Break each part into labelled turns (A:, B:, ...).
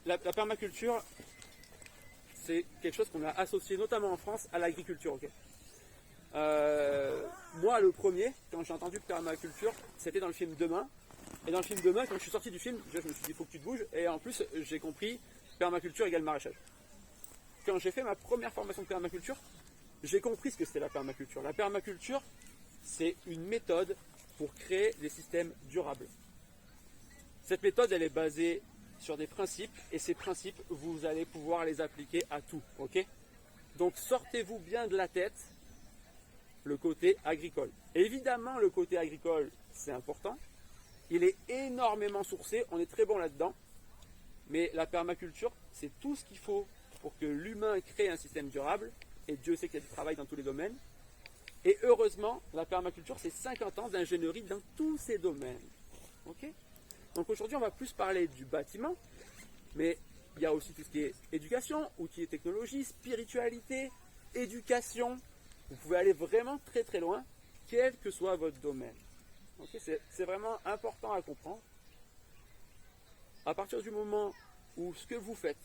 A: la permaculture, c'est quelque chose qu'on a associé notamment en France à l'agriculture. Okay, moi, le premier, quand j'ai entendu permaculture, c'était dans le film Demain. Et dans le film Demain, quand je suis sorti du film, je me suis dit, il faut que tu te bouges. Et en plus, j'ai compris, permaculture égale maraîchage. Quand j'ai fait ma première formation de permaculture, j'ai compris ce que c'était la permaculture. La permaculture, c'est une méthode pour créer des systèmes durables. Cette méthode, elle est basée sur des principes, et ces principes, vous allez pouvoir les appliquer à tout. Okay, donc, sortez-vous bien de la tête le côté agricole. Évidemment, le côté agricole, c'est important. Il est énormément sourcé, on est très bon là-dedans. Mais la permaculture, c'est tout ce qu'il faut pour que l'humain crée un système durable. Et Dieu sait qu'il y a du travail dans tous les domaines. Et heureusement, la permaculture, c'est 50 ans d'ingénierie dans tous ces domaines. Okay, donc aujourd'hui, on va plus parler du bâtiment. Mais il y a aussi tout ce qui est éducation, outils et technologies, spiritualité, éducation. Vous pouvez aller vraiment très très loin, quel que soit votre domaine. Okay, c'est vraiment important à comprendre. À partir du moment où ce que vous faites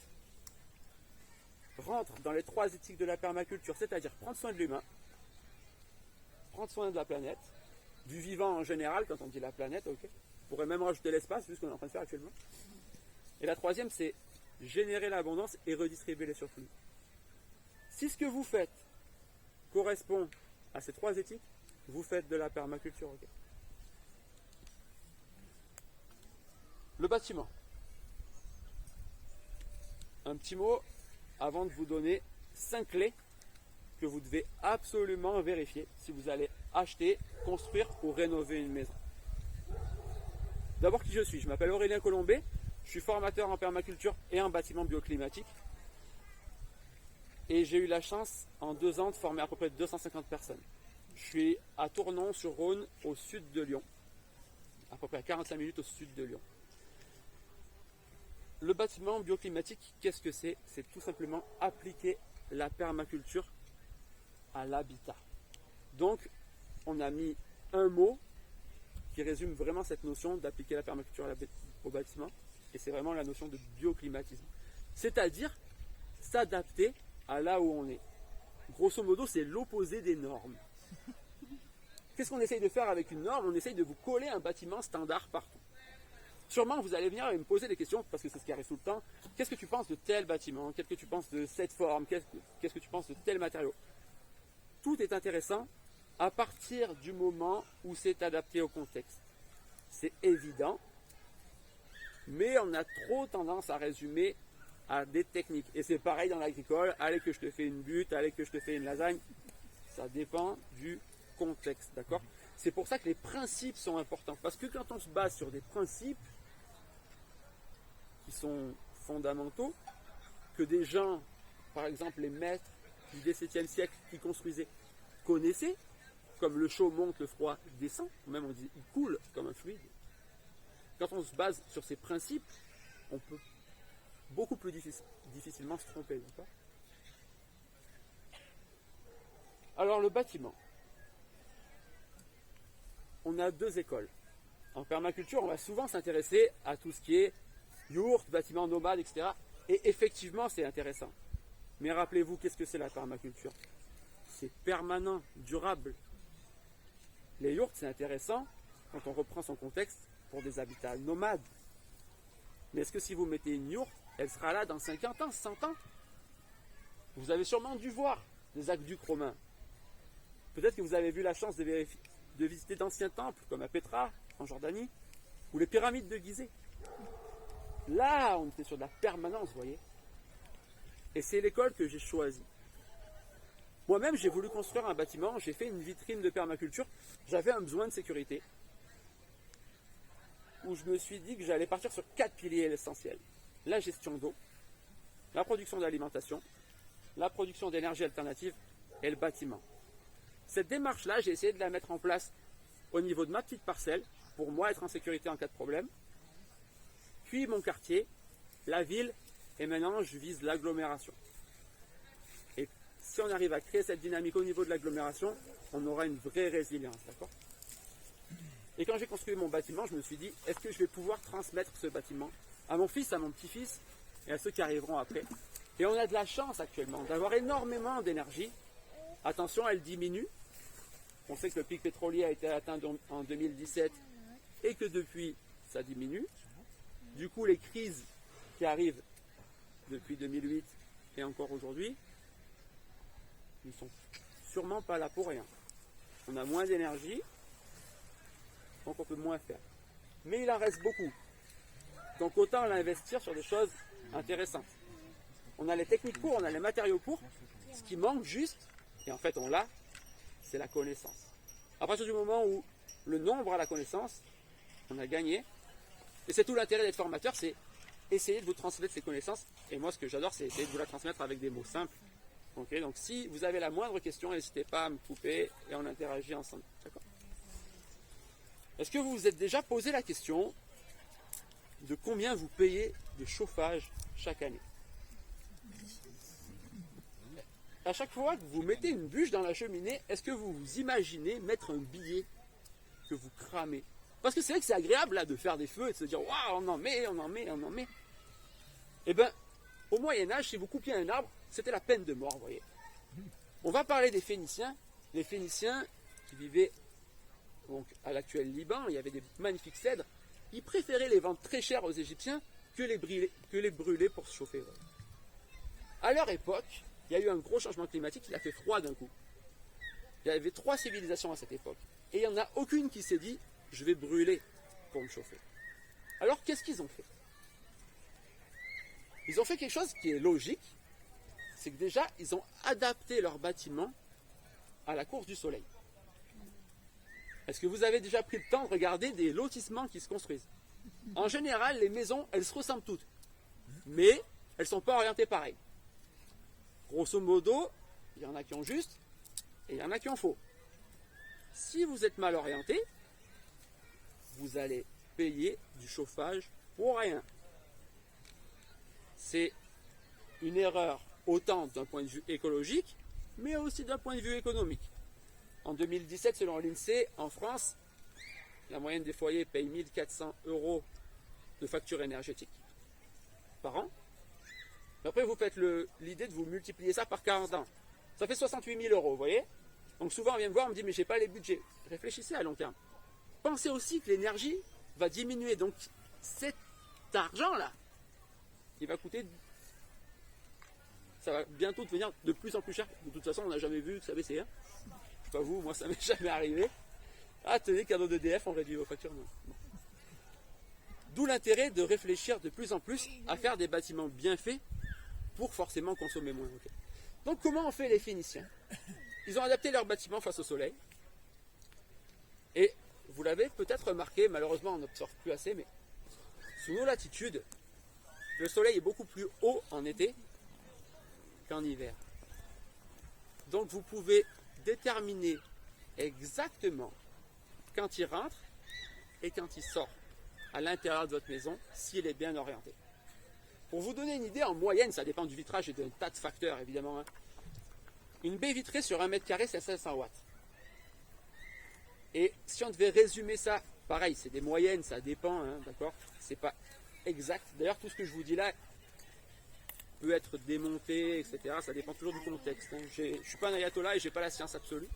A: rentre dans les 3 éthiques de la permaculture, c'est-à-dire prendre soin de l'humain, prendre soin de la planète, du vivant en général, quand on dit la planète, okay, on pourrait même rajouter l'espace, c'est ce qu'on est en train de faire actuellement. Et la 3e, c'est générer l'abondance et redistribuer les surplus. Si ce que vous faites correspond à ces 3 éthiques, vous faites de la permaculture. Okay. Le bâtiment. Un petit mot avant de vous donner 5 clés que vous devez absolument vérifier si vous allez acheter, construire ou rénover une maison. D'abord, qui je suis? Je m'appelle Aurélien Colombet, je suis formateur en permaculture et en bâtiment bioclimatique. Et j'ai eu la chance, en 2 ans, de former à peu près 250 personnes. Je suis à Tournon-sur-Rhône, au sud de Lyon. À peu près à 45 minutes au sud de Lyon. Le bâtiment bioclimatique, qu'est-ce que c'est? C'est tout simplement appliquer la permaculture à l'habitat. Donc, on a mis un mot qui résume vraiment cette notion d'appliquer la permaculture au bâtiment. Et c'est vraiment la notion de bioclimatisme. C'est-à-dire s'adapter à là où on est. Grosso modo, c'est l'opposé des normes. Qu'est-ce qu'on essaye de faire avec une norme? On essaye de vous coller un bâtiment standard partout. Sûrement, vous allez venir et me poser des questions, parce que c'est ce qui arrive tout le temps. Qu'est-ce que tu penses de tel bâtiment? Qu'est-ce que tu penses de cette forme? Qu'est-ce que tu penses de tel matériau? Tout est intéressant à partir du moment où c'est adapté au contexte. C'est évident, mais on a trop tendance à résumer à des techniques. Et c'est pareil dans l'agricole. Allez que je te fais une butte, allez que je te fais une lasagne. Ça dépend du contexte, d'accord? C'est pour ça que les principes sont importants. Parce que quand on se base sur des principes qui sont fondamentaux, que des gens, par exemple les maîtres du XVIIe siècle qui construisaient, connaissaient, comme le chaud monte, le froid descend, même on dit il coule comme un fluide. Quand on se base sur ces principes, on peut beaucoup plus difficilement se tromper. D'accord? Alors le bâtiment. On a 2 écoles. En permaculture, on va souvent s'intéresser à tout ce qui est yourte, bâtiment nomade, etc. Et effectivement, c'est intéressant. Mais rappelez-vous, qu'est-ce que c'est la permaculture? C'est permanent, durable. Les yourtes, c'est intéressant quand on reprend son contexte pour des habitats nomades. Mais est-ce que si vous mettez une yourte, elle sera là dans 50 ans, 100 ans? Vous avez sûrement dû voir des aqueducs romains. Peut-être que vous avez eu la chance de visiter d'anciens temples, comme à Petra, en Jordanie, ou les pyramides de Gizeh. Là, on était sur de la permanence, vous voyez. Et c'est l'école que j'ai choisie. Moi-même, j'ai voulu construire un bâtiment, j'ai fait une vitrine de permaculture. J'avais un besoin de sécurité, où je me suis dit que j'allais partir sur 4 piliers essentiels. La gestion d'eau, la production d'alimentation, la production d'énergie alternative et le bâtiment. Cette démarche-là, j'ai essayé de la mettre en place au niveau de ma petite parcelle, pour moi être en sécurité en cas de problème. Puis mon quartier, la ville, et maintenant je vise l'agglomération. Et si on arrive à créer cette dynamique au niveau de l'agglomération, on aura une vraie résilience, d'accord? Et quand j'ai construit mon bâtiment, je me suis dit, est-ce que je vais pouvoir transmettre ce bâtiment à mon fils, à mon petit-fils, et à ceux qui arriveront après. Et on a de la chance actuellement d'avoir énormément d'énergie. Attention, elle diminue. On sait que le pic pétrolier a été atteint en 2017 et que depuis, ça diminue. Du coup, les crises qui arrivent depuis 2008 et encore aujourd'hui ne sont sûrement pas là pour rien. On a moins d'énergie, donc on peut moins faire. Mais il en reste beaucoup. Donc autant l'investir sur des choses intéressantes. On a les techniques pour, on a les matériaux pour. Ce qui manque juste, et en fait on l'a, c'est la connaissance. À partir du moment où le nombre a la connaissance, on a gagné. Et c'est tout l'intérêt d'être formateur, c'est essayer de vous transmettre ces connaissances. Et moi, ce que j'adore, c'est essayer de vous la transmettre avec des mots simples. Okay, donc si vous avez la moindre question, n'hésitez pas à me couper et on interagit ensemble. D'accord ? Est-ce que vous vous êtes déjà posé la question de combien vous payez de chauffage chaque année ? À chaque fois que vous mettez une bûche dans la cheminée, est-ce que vous vous imaginez mettre un billet que vous cramez ? Parce que c'est vrai que c'est agréable là, de faire des feux et de se dire « Waouh, on en met, on en met, on en met ». Eh bien, au Moyen-Âge, si vous coupiez un arbre, c'était la peine de mort, vous voyez. On va parler des Phéniciens. Les Phéniciens qui vivaient donc, à l'actuel Liban, il y avait des magnifiques cèdres. Ils préféraient les vendre très cher aux Égyptiens que les brûler pour se chauffer. Voilà. À leur époque, il y a eu un gros changement climatique, il a fait froid d'un coup. Il y avait 3 civilisations à cette époque. Et il n'y en a aucune qui s'est dit « je vais brûler pour me chauffer ». Alors qu'est-ce qu'ils ont fait ? Ils ont fait quelque chose qui est logique, c'est que déjà, ils ont adapté leur bâtiment à la course du soleil. Est-ce que vous avez déjà pris le temps de regarder des lotissements qui se construisent ? En général, les maisons, elles se ressemblent toutes, mais elles ne sont pas orientées pareil. Grosso modo, il y en a qui ont juste et il y en a qui ont faux. Si vous êtes mal orienté, vous allez payer du chauffage pour rien. C'est une erreur autant d'un point de vue écologique, mais aussi d'un point de vue économique. En 2017, selon l'INSEE, en France, la moyenne des foyers paye 1 400 € de facture énergétique par an. Mais après, vous faites l'idée de vous multiplier ça par 40 ans. Ça fait 68 000 €, vous voyez ? Donc souvent, on vient me voir, on me dit, mais j'ai pas les budgets. Réfléchissez à long terme. Pensez aussi que l'énergie va diminuer. Donc cet argent-là, il va coûter... Ça va bientôt devenir de plus en plus cher. De toute façon, on n'a jamais vu que ça baissait. Hein. Je sais pas vous, moi ça m'est jamais arrivé. Ah, tenez, cadeau d'EDF, on réduit vos factures. Non. Bon. D'où l'intérêt de réfléchir de plus en plus à faire des bâtiments bien faits pour forcément consommer moins. Okay. Donc comment ont fait les Phéniciens ? Ils ont adapté leur bâtiment face au soleil. Et vous l'avez peut-être remarqué, malheureusement on n'observe plus assez, mais sous nos latitudes, le soleil est beaucoup plus haut en été qu'en hiver. Donc vous pouvez déterminer exactement quand il rentre et quand il sort à l'intérieur de votre maison, s'il est bien orienté. Pour vous donner une idée, en moyenne, ça dépend du vitrage et d'un tas de facteurs évidemment. Hein. Une baie vitrée sur 1 mètre carré, c'est 500 watts. Et si on devait résumer ça, pareil, c'est des moyennes, ça dépend, hein, d'accord ? C'est pas exact. D'ailleurs, tout ce que je vous dis là peut être démonté, etc. Ça dépend toujours du contexte. Hein. Je ne suis pas un ayatollah et je n'ai pas la science absolue.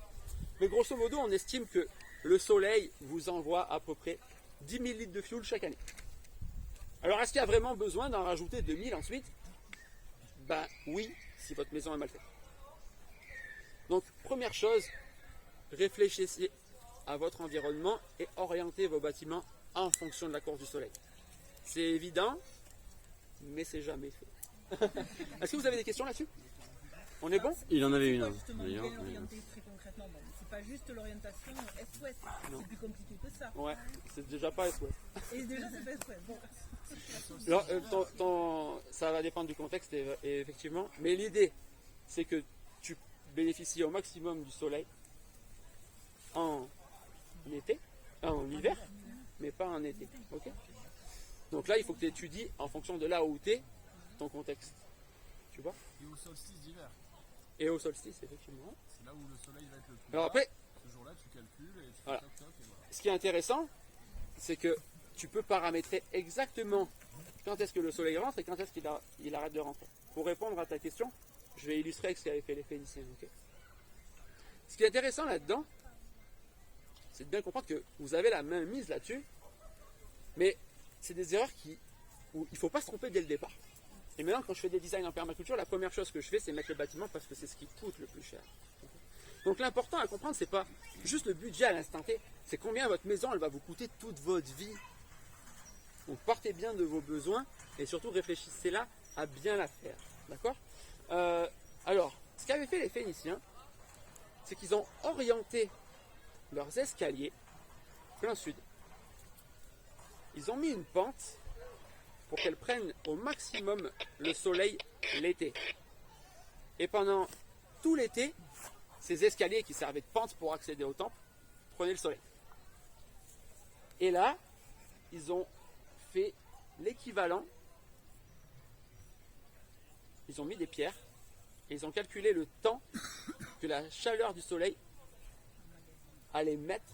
A: Mais grosso modo, on estime que le soleil vous envoie à peu près 10 000 litres de fioul chaque année. Alors, est-ce qu'il y a vraiment besoin d'en rajouter 2000 ensuite ? Ben oui, si votre maison est mal faite. Donc, première chose, réfléchissez à votre environnement et orientez vos bâtiments en fonction de la course du soleil. C'est évident, mais c'est jamais fait. Est-ce que vous avez des questions là-dessus ? On est bon ?
B: Il en avait une.
C: Justement, orienter très concrètement. Bon, c'est pas juste l'orientation est-ouest, c'est plus compliqué que ça.
A: Ouais, c'est déjà pas est-ouest.
C: Et déjà, c'est pas est-ouest. Bon.
A: Alors, ça va dépendre du contexte, et effectivement. Mais l'idée, c'est que tu bénéficies au maximum du soleil en été, en hiver, mais pas en été. Okay ? Donc là, il faut que tu étudies en fonction de là où tu es, ton contexte. Tu vois ?
D: Et au solstice d'hiver.
A: Et au solstice, effectivement.
D: C'est là où le soleil va être le plus
A: Alors
D: bas.
A: après,
D: Ce jour-là, tu calcules et tu fais
A: voilà.
D: toc toc et voilà.
A: Ce qui est intéressant, c'est que tu peux paramétrer exactement quand est-ce que le soleil rentre et quand est-ce qu'il arrête de rentrer. Pour répondre à ta question, je vais illustrer avec ce qu'avaient fait les Phéniciens. Okay. Ce qui est intéressant là-dedans, c'est de bien comprendre que vous avez la main mise là-dessus, mais c'est des erreurs où il ne faut pas se tromper dès le départ. Et maintenant, quand je fais des designs en permaculture, la première chose que je fais, c'est mettre le bâtiment parce que c'est ce qui coûte le plus cher. Donc l'important à comprendre, c'est pas juste le budget à l'instant T, c'est combien votre maison elle va vous coûter toute votre vie. Donc partez bien de vos besoins et surtout réfléchissez là à bien la faire. D'accord. Alors, ce qu'avaient fait les Phéniciens, c'est qu'ils ont orienté leurs escaliers plein sud. Ils ont mis une pente pour qu'elles prennent au maximum le soleil l'été. Et pendant tout l'été, ces escaliers qui servaient de pente pour accéder au temple prenaient le soleil. Et là, ils ont fait l'équivalent. Ils ont mis des pierres et ils ont calculé le temps que la chaleur du soleil allait mettre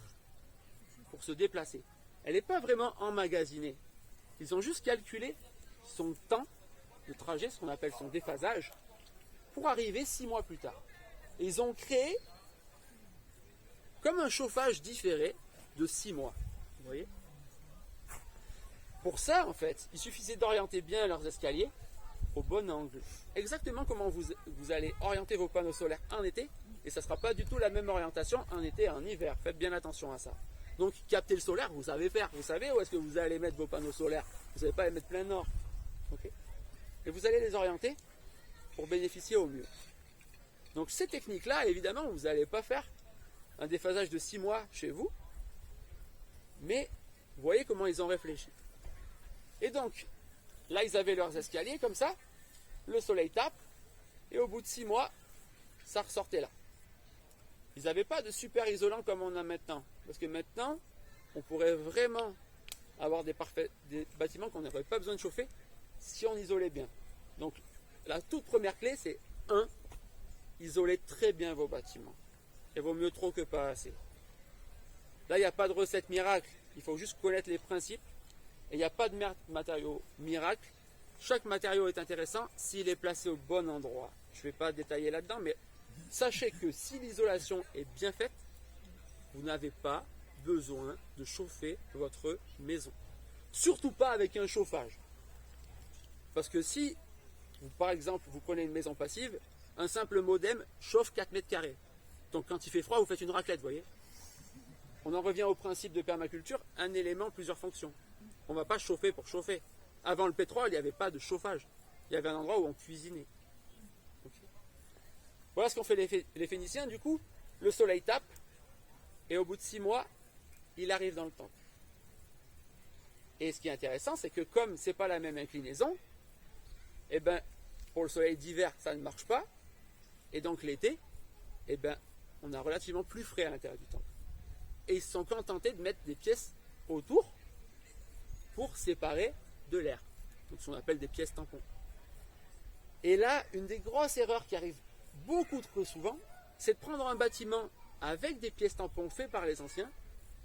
A: pour se déplacer. Elle n'est pas vraiment emmagasinée. Ils ont juste calculé son temps de trajet, ce qu'on appelle son déphasage, pour arriver 6 mois plus tard. Et ils ont créé comme un chauffage différé de 6 mois. Vous voyez ? Pour ça, en fait, il suffisait d'orienter bien leurs escaliers au bon angle. Exactement comment vous allez orienter vos panneaux solaires en été, et ça ne sera pas du tout la même orientation en été et en hiver. Faites bien attention à ça. Donc, capter le solaire, vous savez faire. Vous savez où est-ce que vous allez mettre vos panneaux solaires. Vous n'allez pas les mettre plein nord. Okay. Et vous allez les orienter pour bénéficier au mieux. Donc, ces techniques-là, évidemment, vous n'allez pas faire un déphasage de 6 mois chez vous. Mais, vous voyez comment ils ont réfléchi. Et donc, là, ils avaient leurs escaliers comme ça. Le soleil tape. Et au bout de 6 mois, ça ressortait là. Ils n'avaient pas de super isolant comme on a maintenant. Parce que maintenant, on pourrait vraiment avoir des bâtiments qu'on n'aurait pas besoin de chauffer si on isolait bien. Donc, la toute première clé, c'est 1. Isolez très bien vos bâtiments. Il vaut mieux trop que pas assez. Là, il n'y a pas de recette miracle. Il faut juste connaître les principes. Et il n'y a pas de matériau miracle. Chaque matériau est intéressant s'il est placé au bon endroit. Je ne vais pas détailler là-dedans, mais sachez que si l'isolation est bien faite, vous n'avez pas besoin de chauffer votre maison. Surtout pas avec un chauffage. Parce que si, par exemple, vous prenez une maison passive, un simple modem chauffe 4 mètres carrés. Donc quand il fait froid, vous faites une raclette, vous voyez. On en revient au principe de permaculture, un élément, plusieurs fonctions. On ne va pas chauffer pour chauffer. Avant le pétrole, il n'y avait pas de chauffage. Il y avait un endroit où on cuisinait. Okay. Voilà ce qu'ont fait les Phéniciens. Du coup, le soleil tape et au bout de 6 mois, il arrive dans le temple. Et ce qui est intéressant, c'est que comme ce n'est pas la même inclinaison, eh ben, pour le soleil d'hiver, ça ne marche pas. Et donc l'été, eh ben, on a relativement plus frais à l'intérieur du temple. Et ils se sont contentés de mettre des pièces autour pour séparer de l'air. Donc ce qu'on appelle des pièces tampons. Et là, une des grosses erreurs qui arrive beaucoup trop souvent, c'est de prendre un bâtiment avec des pièces tampons faites par les anciens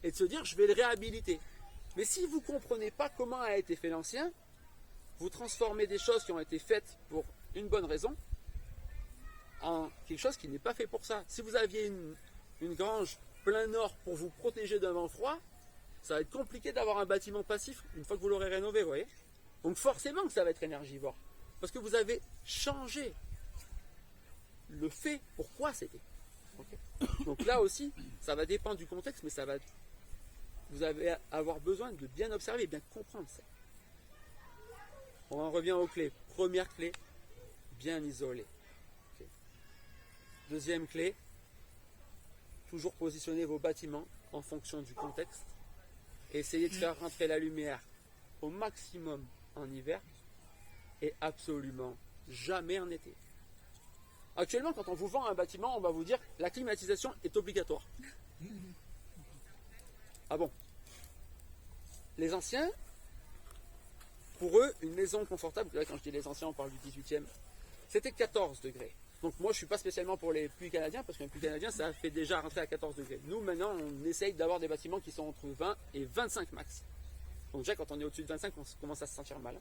A: et de se dire je vais le réhabiliter. Mais si vous ne comprenez pas comment a été fait l'ancien, vous transformez des choses qui ont été faites pour une bonne raison en quelque chose qui n'est pas fait pour ça. Si vous aviez une grange plein nord pour vous protéger d'un vent froid, ça va être compliqué d'avoir un bâtiment passif une fois que vous l'aurez rénové, vous voyez. Donc forcément que ça va être énergivore. Parce que vous avez changé le fait pourquoi c'était. Okay. Donc là aussi, ça va dépendre du contexte, mais vous allez avoir besoin de bien observer et bien comprendre ça. On en revient aux clés. Première clé, bien isolé. Okay. Deuxième clé, toujours positionner vos bâtiments en fonction du contexte. Et essayez de faire rentrer la lumière au maximum en hiver et absolument jamais en été. Actuellement, quand on vous vend un bâtiment, on va vous dire la climatisation est obligatoire. Ah bon? Les anciens, pour eux, une maison confortable, là, quand je dis les anciens, on parle du 18e, c'était 14 degrés. Donc moi, je ne suis pas spécialement pour les puits canadiens, parce qu'un puits canadien, ça fait déjà rentrer à 14 degrés. Nous, maintenant, on essaye d'avoir des bâtiments qui sont entre 20 et 25 max. Donc déjà, quand on est au-dessus de 25, on commence à se sentir mal.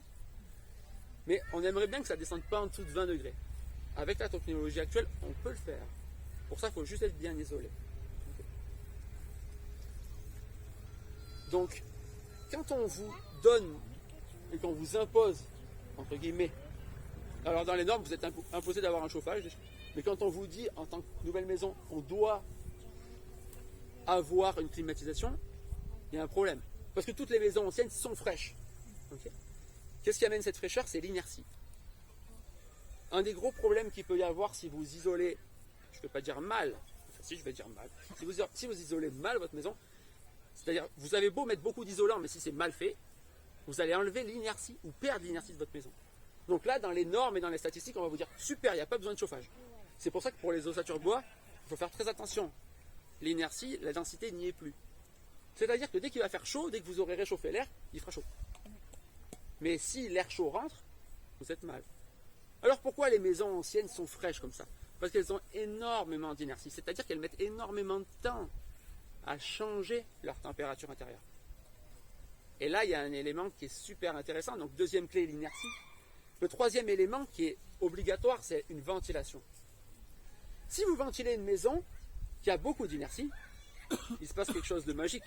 A: Mais on aimerait bien que ça ne descende pas en dessous de 20 degrés. Avec la technologie actuelle, on peut le faire. Pour ça, il faut juste être bien isolé. Donc, quand on vous donne et qu'on vous impose, entre guillemets, alors dans les normes, vous êtes imposé d'avoir un chauffage, mais quand on vous dit, en tant que nouvelle maison, on doit avoir une climatisation, il y a un problème. Parce que toutes les maisons anciennes sont fraîches. Okay. Qu'est-ce qui amène cette fraîcheur? C'est l'inertie. Un des gros problèmes qu'il peut y avoir si vous isolez, je ne peux pas dire mal, enfin si je vais dire mal, si vous isolez mal votre maison, c'est-à-dire vous avez beau mettre beaucoup d'isolants, mais si c'est mal fait, vous allez enlever l'inertie ou perdre l'inertie de votre maison. Donc là, dans les normes et dans les statistiques, on va vous dire super, il n'y a pas besoin de chauffage. C'est pour ça que pour les ossatures bois, il faut faire très attention. L'inertie, la densité n'y est plus. C'est-à-dire que dès qu'il va faire chaud, dès que vous aurez réchauffé l'air, il fera chaud. Mais si l'air chaud rentre, vous êtes mal. Alors pourquoi les maisons anciennes sont fraîches comme ça? Parce qu'elles ont énormément d'inertie. C'est-à-dire qu'elles mettent énormément de temps à changer leur température intérieure. Et là, il y a un élément qui est super intéressant. Donc deuxième clé, l'inertie. Le troisième élément qui est obligatoire, c'est une ventilation. Si vous ventilez une maison qui a beaucoup d'inertie, il se passe quelque chose de magique.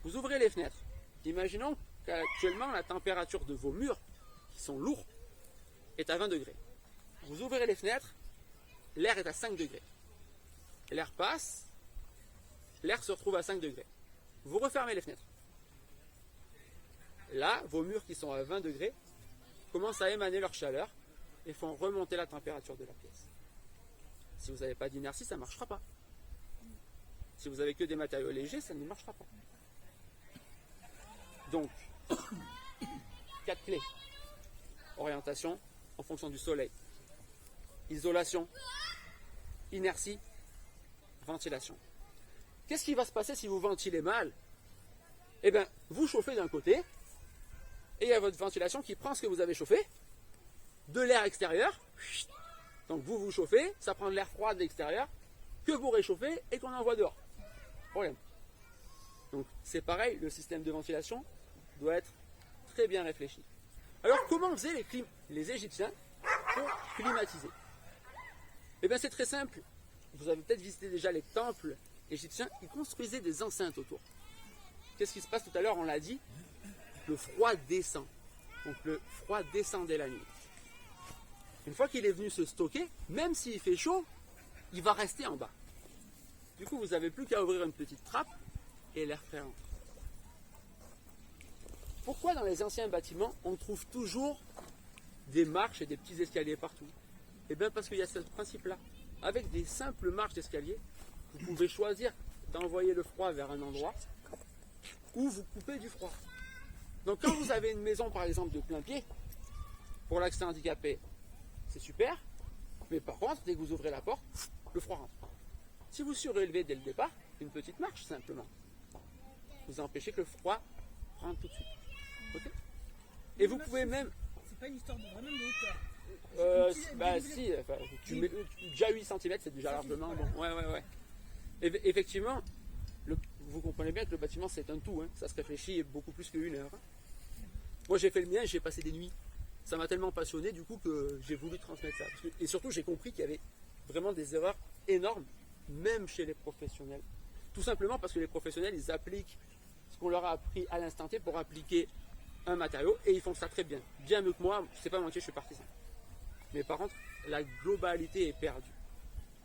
A: Vous ouvrez les fenêtres. Imaginons qu'actuellement, la température de vos murs, qui sont lourds, est à 20 degrés. Vous ouvrez les fenêtres, l'air est à 5 degrés. L'air passe, l'air se retrouve à 5 degrés. Vous refermez les fenêtres. Là, vos murs qui sont à 20 degrés commencent à émaner leur chaleur et font remonter la température de la pièce. Si vous n'avez pas d'inertie, ça ne marchera pas. Si vous n'avez que des matériaux légers, ça ne marchera pas. Donc, 4 clés. Orientation en fonction du soleil. Isolation. Inertie. Ventilation. Qu'est-ce qui va se passer si vous ventilez mal? Eh bien, vous chauffez d'un côté, et il y a votre ventilation qui prend ce que vous avez chauffé, de l'air extérieur. Donc vous chauffez, ça prend de l'air froid de l'extérieur, que vous réchauffez et qu'on envoie dehors. Problème. Donc c'est pareil, le système de ventilation doit être très bien réfléchi. Alors comment faisaient les Égyptiens pour climatiser? Eh bien c'est très simple. Vous avez peut-être visité déjà les temples égyptiens, ils construisaient des enceintes autour. Qu'est-ce qui se passe tout à l'heure? On l'a dit, le froid descend. Donc le froid descendait la nuit. Une fois qu'il est venu se stocker, même s'il fait chaud, il va rester en bas. Du coup, vous n'avez plus qu'à ouvrir une petite trappe et l'air frais entre. Pourquoi dans les anciens bâtiments, on trouve toujours des marches et des petits escaliers partout? Eh bien parce qu'il y a ce principe-là. Avec des simples marches d'escalier, vous pouvez choisir d'envoyer le froid vers un endroit ou vous couper du froid. Donc quand vous avez une maison par exemple de plein pied, pour l'accès handicapé, c'est super, mais par contre, dès que vous ouvrez la porte, le froid rentre. Si vous surélevez dès le départ, une petite marche simplement, vous empêchez que le froid rentre tout de suite. Okay. Et vous pouvez même...
C: C'est pas une histoire de vraiment de hauteur.
A: Si, enfin, déjà 8 cm, c'est déjà largement bon. Ouais. Effectivement, vous comprenez bien que le bâtiment c'est un tout, hein. Ça se réfléchit beaucoup plus qu'une heure. Hein. Moi j'ai fait le mien et j'ai passé des nuits. Ça m'a tellement passionné du coup que j'ai voulu transmettre ça. Et surtout j'ai compris qu'il y avait vraiment des erreurs énormes, même chez les professionnels. Tout simplement parce que les professionnels ils appliquent ce qu'on leur a appris à l'instant T pour appliquer un matériau et ils font ça très bien. Bien mieux que moi, c'est pas mentir, je suis partisan. Mais par contre, la globalité est perdue.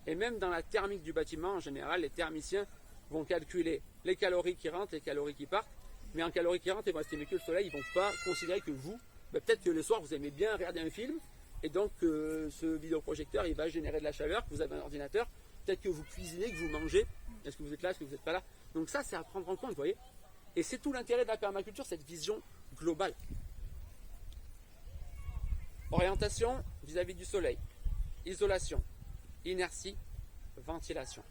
A: Et même dans la thermique du bâtiment, en général, les thermiciens vont calculer les calories qui rentrent, les calories qui partent. Mais en calories qui rentrent, ils vont estimer que le soleil, ils ne vont pas considérer que vous, peut-être que le soir, vous aimez bien regarder un film, et donc ce vidéoprojecteur, il va générer de la chaleur, que vous avez un ordinateur, peut-être que vous cuisinez, que vous mangez, est-ce que vous êtes là, est-ce que vous n'êtes pas là. Donc ça, c'est à prendre en compte, vous voyez. Et c'est tout l'intérêt de la permaculture, cette vision globale. Orientation vis-à-vis du soleil, isolation, inertie, ventilation.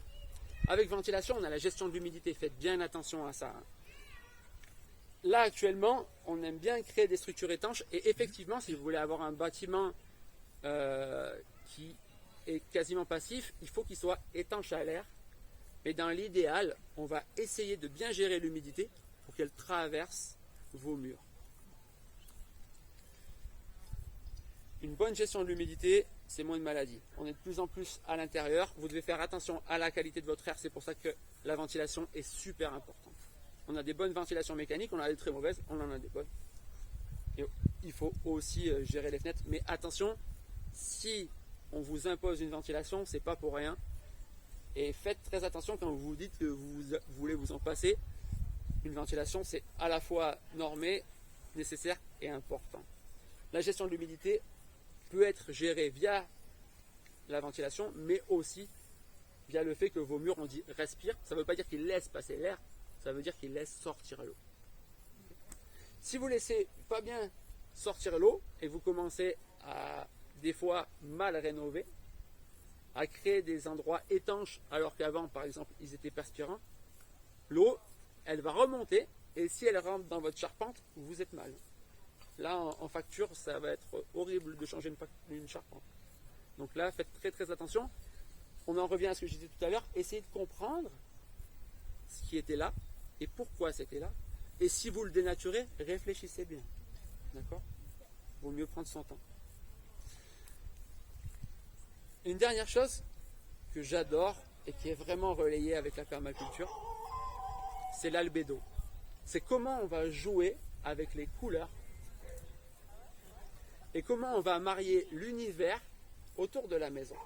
A: Avec ventilation, on a la gestion de l'humidité, faites bien attention à ça. Là, actuellement, on aime bien créer des structures étanches, et effectivement, si vous voulez avoir un bâtiment qui est quasiment passif, il faut qu'il soit étanche à l'air. Mais dans l'idéal, on va essayer de bien gérer l'humidité pour qu'elle traverse vos murs. Une bonne gestion de l'humidité, c'est moins de maladies. On est de plus en plus à l'intérieur. Vous devez faire attention à la qualité de votre air. C'est pour ça que la ventilation est super importante. On a des bonnes ventilations mécaniques, on en a des très mauvaises, on en a des bonnes. Et il faut aussi gérer les fenêtres. Mais attention, si on vous impose une ventilation, c'est pas pour rien. Et faites très attention quand vous vous dites que vous voulez vous en passer. Une ventilation, c'est à la fois normé, nécessaire et important. La gestion de l'humidité peut être gérée via la ventilation, mais aussi via le fait que vos murs, on dit respire. Ça ne veut pas dire qu'ils laissent passer l'air, ça veut dire qu'ils laissent sortir l'eau. Si vous laissez pas bien sortir l'eau et vous commencez à des fois mal rénover, à créer des endroits étanches alors qu'avant, par exemple, ils étaient perspirants, l'eau, elle va remonter et si elle rentre dans votre charpente, vous êtes mal. Là, en facture, ça va être horrible de changer une charpente. Donc là, faites très très attention. On en revient à ce que je disais tout à l'heure. Essayez de comprendre ce qui était là et pourquoi c'était là. Et si vous le dénaturez, réfléchissez bien. D'accord ? Vaut mieux prendre son temps. Une dernière chose que j'adore et qui est vraiment relayée avec la permaculture, c'est l'albédo. C'est comment on va jouer avec les couleurs et comment on va marier l'univers autour de la maison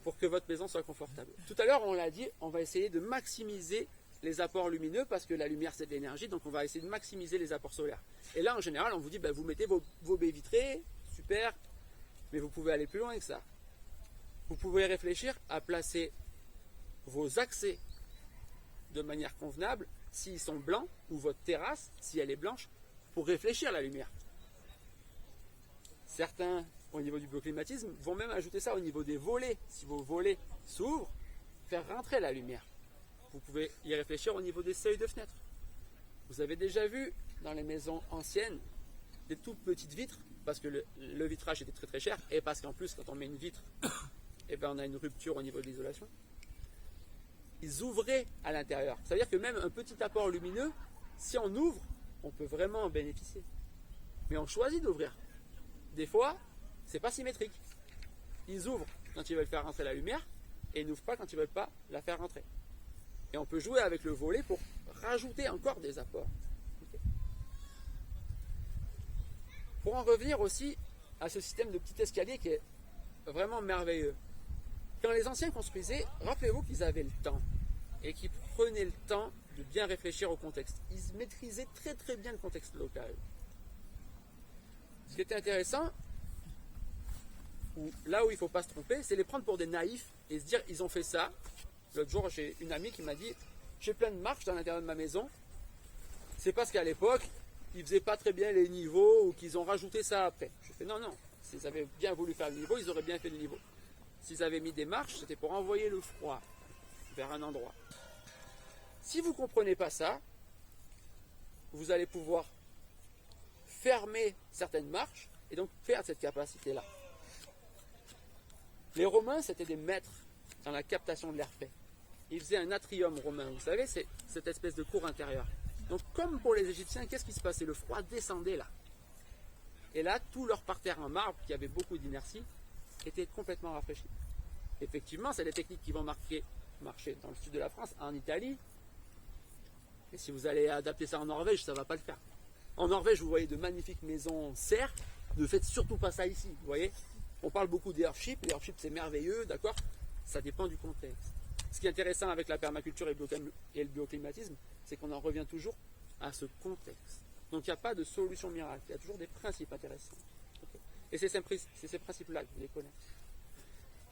A: pour que votre maison soit confortable. Tout à l'heure, on l'a dit, on va essayer de maximiser les apports lumineux parce que la lumière, c'est de l'énergie, donc on va essayer de maximiser les apports solaires. Et là, en général, on vous dit, vous mettez vos baies vitrées, super, mais vous pouvez aller plus loin que ça. Vous pouvez réfléchir à placer vos accès de manière convenable, s'ils sont blancs, ou votre terrasse, si elle est blanche, pour réfléchir la lumière. Certains, au niveau du bioclimatisme, vont même ajouter ça au niveau des volets. Si vos volets s'ouvrent, faire rentrer la lumière. Vous pouvez y réfléchir au niveau des seuils de fenêtres. Vous avez déjà vu dans les maisons anciennes des toutes petites vitres, parce que le vitrage était très très cher, et parce qu'en plus, quand on met une vitre, on a une rupture au niveau de l'isolation. Ils ouvraient à l'intérieur. Ça veut dire que même un petit apport lumineux, si on ouvre, on peut vraiment en bénéficier. Mais on choisit d'ouvrir. Des fois, c'est pas symétrique. Ils ouvrent quand ils veulent faire rentrer la lumière et ils n'ouvrent pas quand ils veulent pas la faire rentrer. Et on peut jouer avec le volet pour rajouter encore des apports. Okay. Pour en revenir aussi à ce système de petit escalier qui est vraiment merveilleux. Quand les anciens construisaient, rappelez-vous qu'ils avaient le temps et qu'ils prenaient le temps de bien réfléchir au contexte. Ils maîtrisaient très très bien le contexte local. Ce qui était intéressant, là où il ne faut pas se tromper, c'est les prendre pour des naïfs et se dire ils ont fait ça. L'autre jour, j'ai une amie qui m'a dit j'ai plein de marches dans l'intérieur de ma maison. C'est parce qu'à l'époque, ils ne faisaient pas très bien les niveaux ou qu'ils ont rajouté ça après. Je fais non, s'ils avaient bien voulu faire le niveau, ils auraient bien fait le niveau. S'ils avaient mis des marches, c'était pour envoyer le froid vers un endroit. Si vous ne comprenez pas ça, vous allez pouvoir fermer certaines marches et donc perdre cette capacité-là. Les Romains, c'était des maîtres dans la captation de l'air frais. Ils faisaient un atrium romain, vous savez, c'est cette espèce de cour intérieure. Donc comme pour les Égyptiens, qu'est-ce qui se passait? Le froid descendait là. Et là, tout leur parterre en marbre, qui avait beaucoup d'inertie, était complètement rafraîchi. Effectivement, c'est des techniques qui vont marcher dans le sud de la France, en Italie. Et si vous allez adapter ça en Norvège, ça ne va pas le faire. En Norvège, vous voyez de magnifiques maisons serres. Ne faites surtout pas ça ici, vous voyez. On parle beaucoup d'Earthship. L'Earthship, c'est merveilleux, d'accord. Ça dépend du contexte. Ce qui est intéressant avec la permaculture et le bioclimatisme, c'est qu'on en revient toujours à ce contexte. Donc il n'y a pas de solution miracle. Il y a toujours des principes intéressants. Okay. Et c'est ces principes-là que vous les connaissez.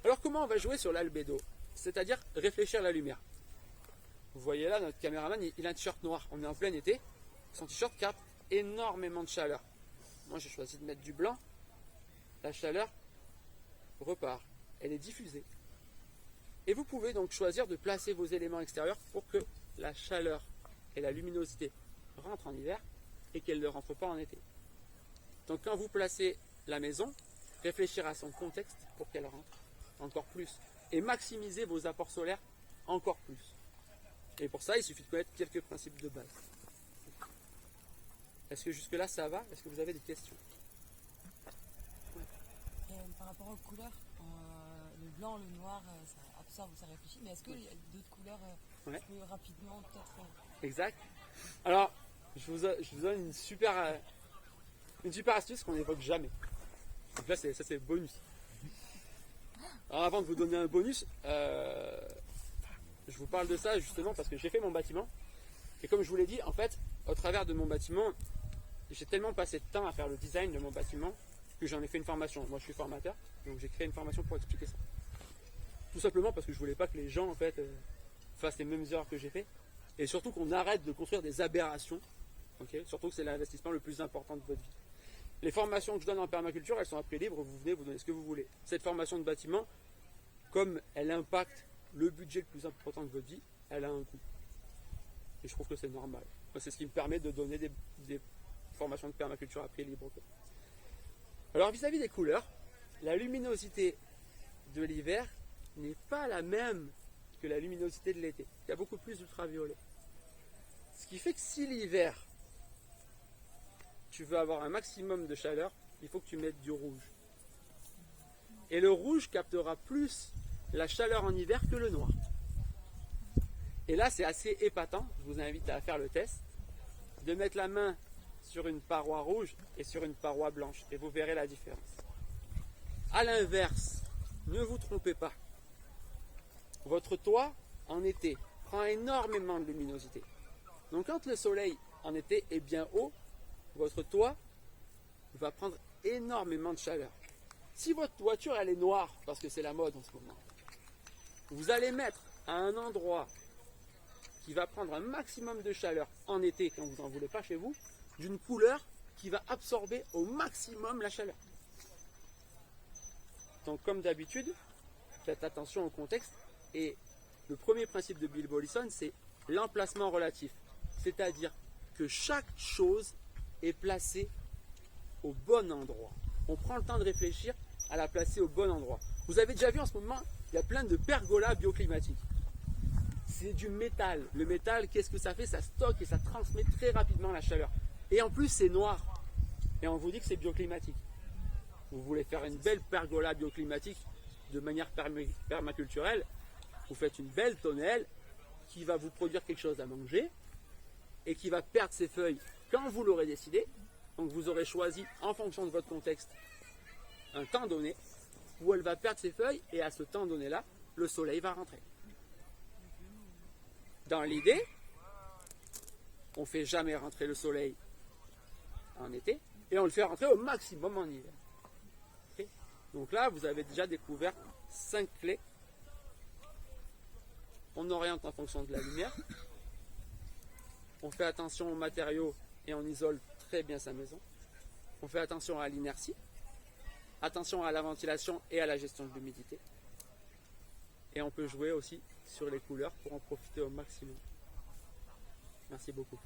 A: Alors comment on va jouer sur l'albédo? C'est-à-dire réfléchir la lumière. Vous voyez là, notre caméraman, il a un t-shirt noir. On est en plein été. Son t-shirt capte énormément de chaleur. Moi, j'ai choisi de mettre du blanc. La chaleur repart. Elle est diffusée. Et vous pouvez donc choisir de placer vos éléments extérieurs pour que la chaleur et la luminosité rentrent en hiver et qu'elles ne rentrent pas en été. Donc quand vous placez la maison, réfléchir à son contexte pour qu'elle rentre encore plus et maximiser vos apports solaires encore plus. Et pour ça, il suffit de connaître quelques principes de base. Est-ce que jusque-là ça va? Est-ce que vous avez des questions?
B: Et par rapport aux couleurs, le blanc, le noir, ça absorbe, ça réfléchit, mais est-ce qu'il y a d'autres couleurs plus rapidement peut-être
A: Exact. Alors, je vous donne une super astuce qu'on n'évoque jamais. Donc là, ça c'est bonus. Alors avant de vous donner un bonus, je vous parle de ça justement parce que j'ai fait mon bâtiment. Et comme je vous l'ai dit, en fait, au travers de mon bâtiment, j'ai tellement passé de temps à faire le design de mon bâtiment que j'en ai fait une formation. Moi, je suis formateur, donc j'ai créé une formation pour expliquer ça. Tout simplement parce que je voulais pas que les gens en fait fassent les mêmes erreurs que j'ai fait, et surtout qu'on arrête de construire des aberrations. Okay, surtout que c'est l'investissement le plus important de votre vie. Les formations que je donne en permaculture, elles sont à prix libre. Vous venez, vous donnez ce que vous voulez. Cette formation de bâtiment, comme elle impacte le budget le plus important de votre vie, elle a un coût. Et je trouve que c'est normal. C'est ce qui me permet de donner des formations de permaculture à prix libre. Alors vis-à-vis des couleurs, la luminosité de l'hiver n'est pas la même que la luminosité de l'été. Il y a beaucoup plus d'ultraviolet. Ce qui fait que si l'hiver, tu veux avoir un maximum de chaleur, il faut que tu mettes du rouge. Et le rouge captera plus la chaleur en hiver que le noir. Et là, c'est assez épatant. Je vous invite à faire le test, de mettre la main sur une paroi rouge et sur une paroi blanche, et vous verrez la différence. A l'inverse, ne vous trompez pas. Votre toit, en été, prend énormément de luminosité. Donc quand le soleil, en été, est bien haut, votre toit va prendre énormément de chaleur. Si votre toiture elle est noire, parce que c'est la mode en ce moment, vous allez mettre à un endroit qui va prendre un maximum de chaleur en été, quand vous n'en voulez pas chez vous, d'une couleur qui va absorber au maximum la chaleur. Donc comme d'habitude, faites attention au contexte, et le premier principe de Bill Mollison, c'est l'emplacement relatif. C'est-à-dire que chaque chose est placée au bon endroit. On prend le temps de réfléchir à la placer au bon endroit. Vous avez déjà vu en ce moment, il y a plein de pergolas bioclimatiques. C'est du métal. Le métal, qu'est-ce que ça fait? Ça stocke et ça transmet très rapidement la chaleur. Et en plus, c'est noir. Et on vous dit que c'est bioclimatique. Vous voulez faire une belle pergola bioclimatique de manière permaculturelle, vous faites une belle tonnelle qui va vous produire quelque chose à manger et qui va perdre ses feuilles quand vous l'aurez décidé. Donc vous aurez choisi en fonction de votre contexte un temps donné où elle va perdre ses feuilles, et à ce temps donné là, le soleil va rentrer. Dans l'idée, on ne fait jamais rentrer le soleil en été et on le fait rentrer au maximum en hiver. Okay? Donc là, vous avez déjà découvert 5 clés. On oriente en fonction de la lumière. On fait attention aux matériaux et on isole très bien sa maison. On fait attention à l'inertie. Attention à la ventilation et à la gestion de l'humidité. Et on peut jouer aussi sur les couleurs pour en profiter au maximum. Merci beaucoup.